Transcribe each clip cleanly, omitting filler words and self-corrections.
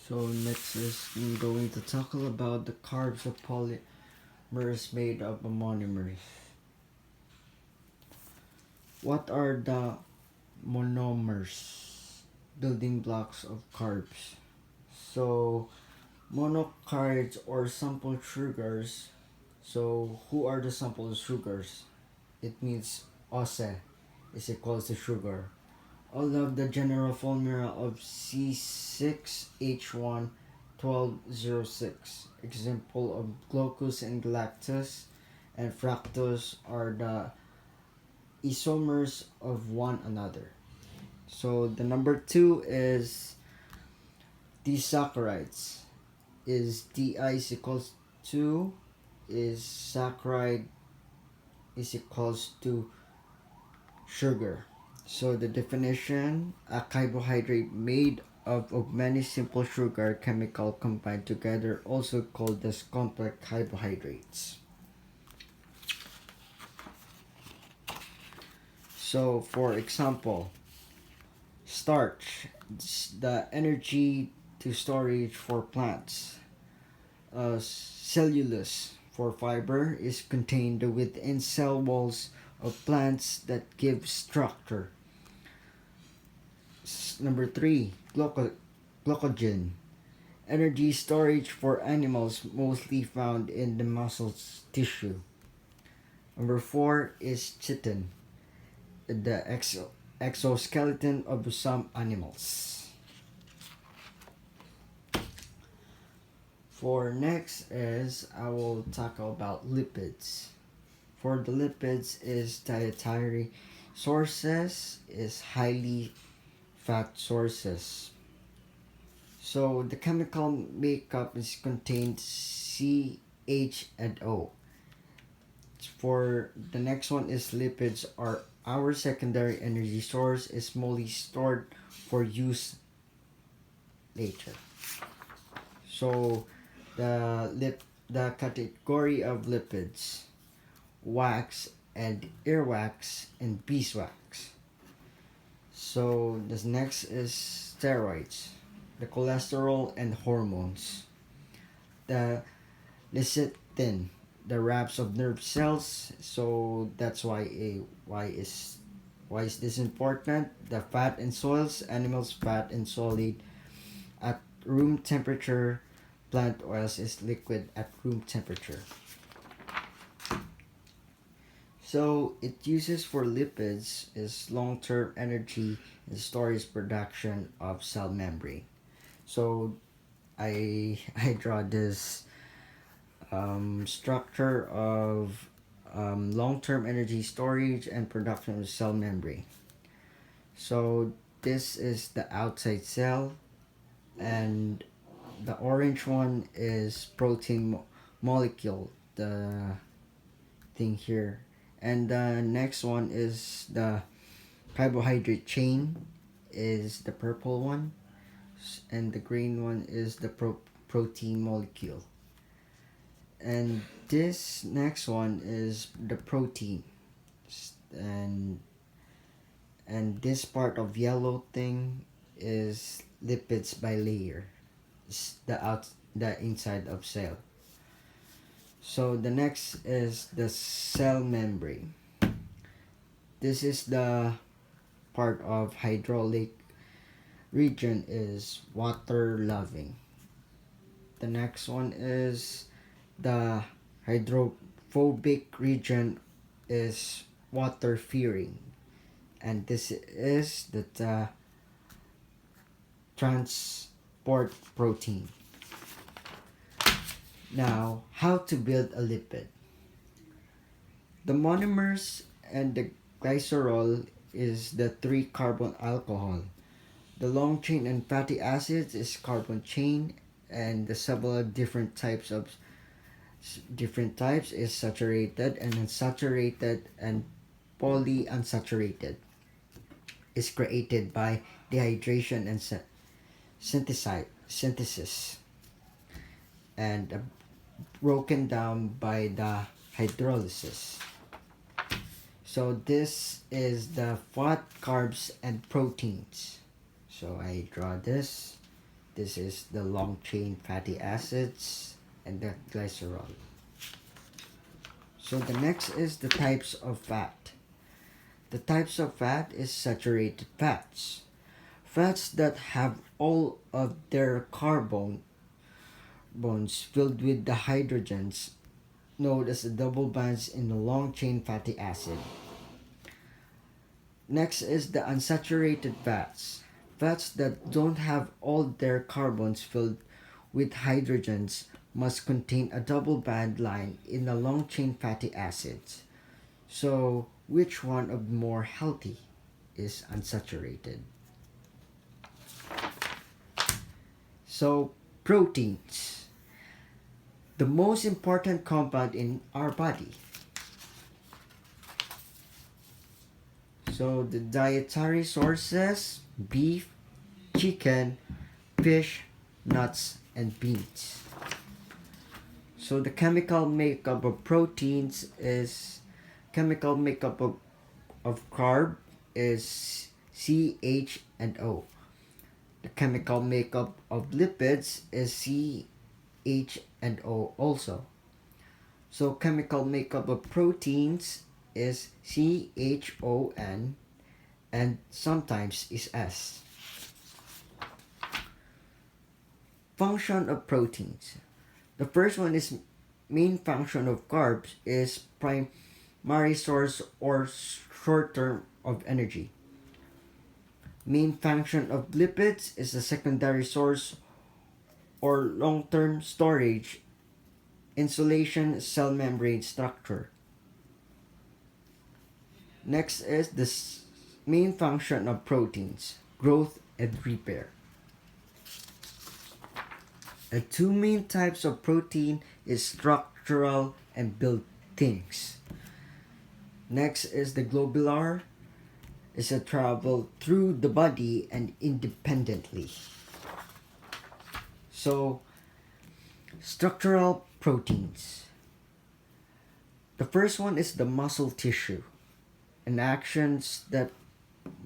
So next is I'm going to talk about the carbs of polymers made up of monomers. What are the monomers? Building blocks of carbs. So monocharides or simple sugars. So who are the simple sugars? It means ose is equals to sugar. All of the general formula of C6H1206. Example of glucose and galactose and fructose are the isomers of one another. So the number 2 is disaccharides. Is Di is equals to is saccharide is equals to sugar. So the definition, a carbohydrate made of many simple sugar chemical combined together, also called as complex carbohydrates. So for example, starch, the energy to storage for plants. Cellulose for fiber is contained within cell walls of plants that give structure. Number 3, glycogen, energy storage for animals mostly found in the muscles tissue. Number 4 is chitin, the exoskeleton of some animals. For next is I will talk about lipids. For the lipids is dietary sources is highly fat sources. So the chemical makeup is contained CH and O. For the next one is lipids are our secondary energy source is mostly stored for use later. So the category of lipids, wax and earwax and beeswax. So the next is steroids, the cholesterol and hormones, the lecithin, the wraps of nerve cells. So that's why is this important? The fat and soils, animals fat and solid at room temperature. Plant oils is liquid at room temperature. So it uses for lipids is long-term energy and storage production of cell membrane. So I draw this structure of long-term energy storage and production of cell membrane. So this is the outside cell, and the orange one is protein molecule, the thing here, and the next one is the carbohydrate chain is the purple one, and the green one is the protein molecule, and this next one is the protein, and this part of yellow thing is lipids by layer, the inside of cell. So the next is the cell membrane. This is the part of hydraulic region is water loving. The next one is the hydrophobic region is water fearing, and this is the transport protein. Now, how to build a lipid. The monomers and the glycerol is the 3-carbon alcohol. The long chain and fatty acids is carbon chain, and the several different types is saturated and unsaturated and polyunsaturated. Is created by dehydration and synthesis, and broken down by the hydrolysis. So this is the fat, carbs, and proteins. So I draw this. This is the long chain fatty acids and the glycerol. So the next is the types of fat. The types of fat is saturated fats. Fats that have all of their carbon bonds filled with the hydrogens known as the double bonds in the long chain fatty acid. Next is the unsaturated fats. Fats that don't have all their carbons filled with hydrogens must contain a double bond line in the long chain fatty acids. So, which one of more healthy is unsaturated? So, proteins. The most important compound in our body. So, the dietary sources: beef, chicken, fish, nuts, and beans. So, the chemical makeup of proteins is chemical makeup of carb is CH and O. The chemical makeup of lipids is CH and O also. So chemical makeup of proteins is CHON and sometimes is S. Function of proteins. The first one is main function of carbs is primary source or short term of energy. Main function of lipids is a secondary source or long-term storage, insulation, cell membrane structure. Next is the main function of proteins: growth and repair. The two main types of protein is structural and build things. Next is the globular. Is a travel through the body and independently. So, structural proteins. The first one is the muscle tissue and actions that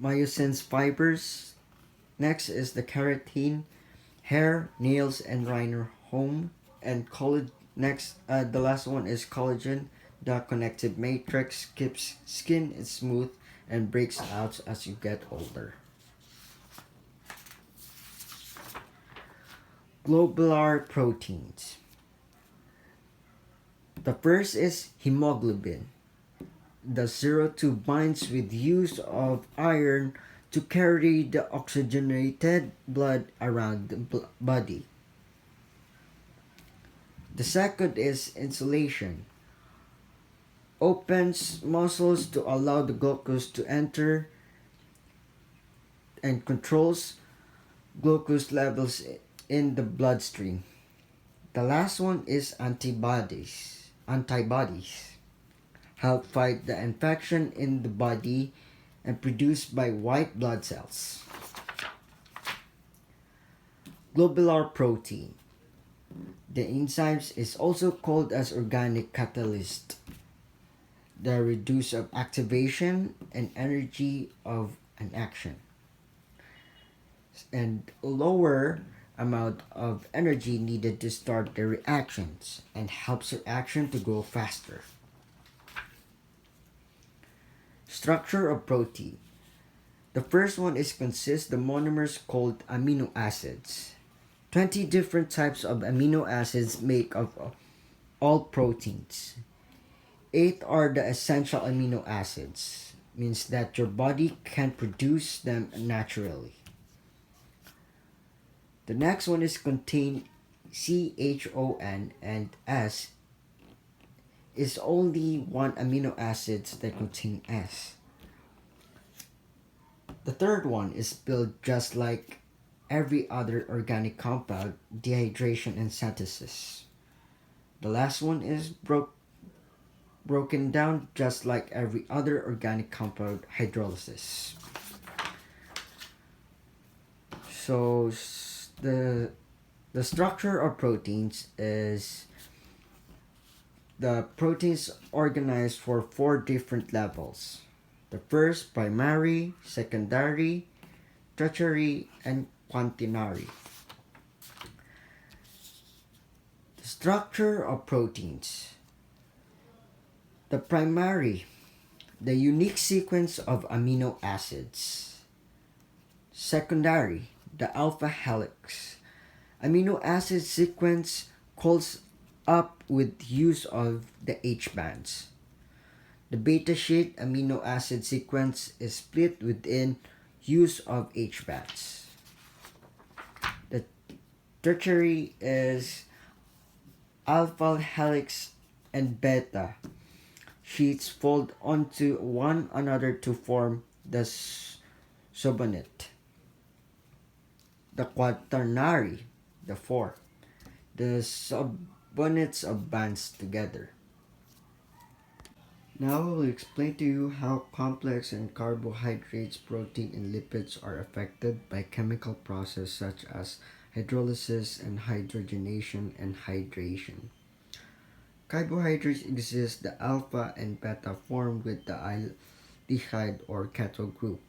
myosins fibers. Next is the keratin, hair, nails, and rhinome, and collagen. Next, the last one is collagen. The connective matrix keeps skin smooth and breaks out as you get older. Globular proteins. The first is hemoglobin. The 02 binds with use of iron to carry the oxygenated blood around the body. The second is insulation. Opens muscles to allow the glucose to enter and controls glucose levels in the bloodstream. The last one is antibodies. Antibodies help fight the infection in the body and produced by white blood cells. Globular protein. The enzymes is also called as organic catalyst. The reduce of activation and energy of an action, and lower amount of energy needed to start the reactions and helps reaction to go faster. Structure of protein. The first one is consists the monomers called amino acids. 20 different types of amino acids make up all proteins. 8 are the essential amino acids, means that your body can produce them naturally. The next one is contain CHON and S is only one amino acids that contain S. The third one is built just like every other organic compound, dehydration and synthesis. The last one is broken down just like every other organic compound, hydrolysis. So the structure of proteins is the proteins organized for 4 different levels. The first, primary, secondary, tertiary, and quaternary. Structure of proteins. The primary, the unique sequence of amino acids. Secondary, the alpha helix. Amino acid sequence calls up with use of the H bands. The beta sheet amino acid sequence is split within use of H bands. The tertiary is alpha helix and beta sheets fold onto one another to form the subunit. The quaternary, the four, the subunits of bands together. Now I will explain to you how complex and carbohydrates, protein, and lipids are affected by chemical processes such as hydrolysis and hydrogenation and hydration. Carbohydrates exist the alpha and beta form with the aldehyde or ketone group.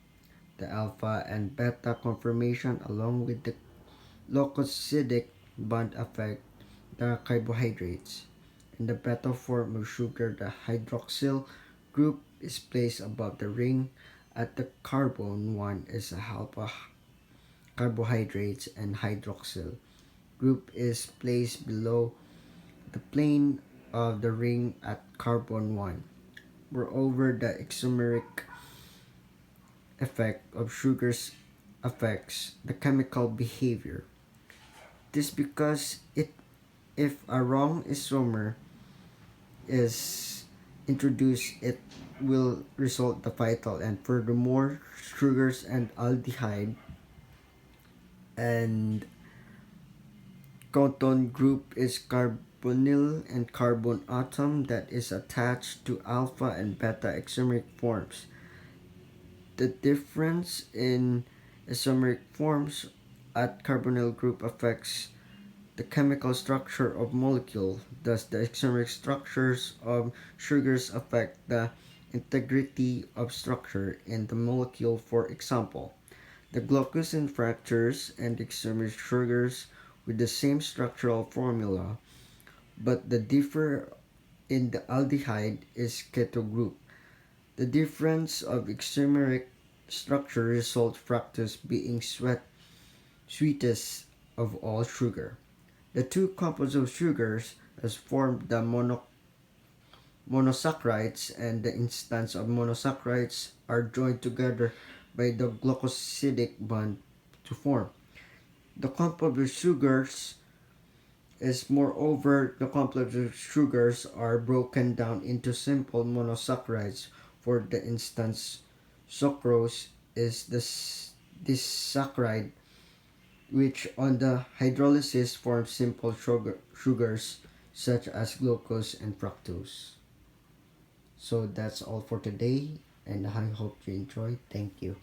The alpha and beta conformation along with the glycosidic bond affect the carbohydrates. In the beta form of sugar, the hydroxyl group is placed above the ring at the carbon 1 is alpha carbohydrates and hydroxyl group is placed below the plane of the ring at carbon 1. Moreover, the isomeric effect of sugars affects the chemical behavior. This because if a wrong isomer is introduced, it will result the fatal. And furthermore, sugars and aldehyde and ketone group is carbonyl and carbon atom that is attached to alpha and beta isomeric forms. The difference in isomeric forms at carbonyl group affects the chemical structure of molecule. Thus, the isomeric structures of sugars affect the integrity of structure in the molecule. For example, the glucose fractures and isomeric sugars with the same structural formula, but the differ in the aldehyde is keto group. The difference of isomeric structure results fructose being sweetest of all sugar. The two compounds of sugars has formed the monosaccharides, and the instance of monosaccharides are joined together by the glycosidic bond to form. The compound of sugars is moreover the compounds of sugars are broken down into simple monosaccharides. For the instance, sucrose is this saccharide which on the hydrolysis forms simple sugars such as glucose and fructose. So that's all for today, and I hope you enjoyed. Thank you.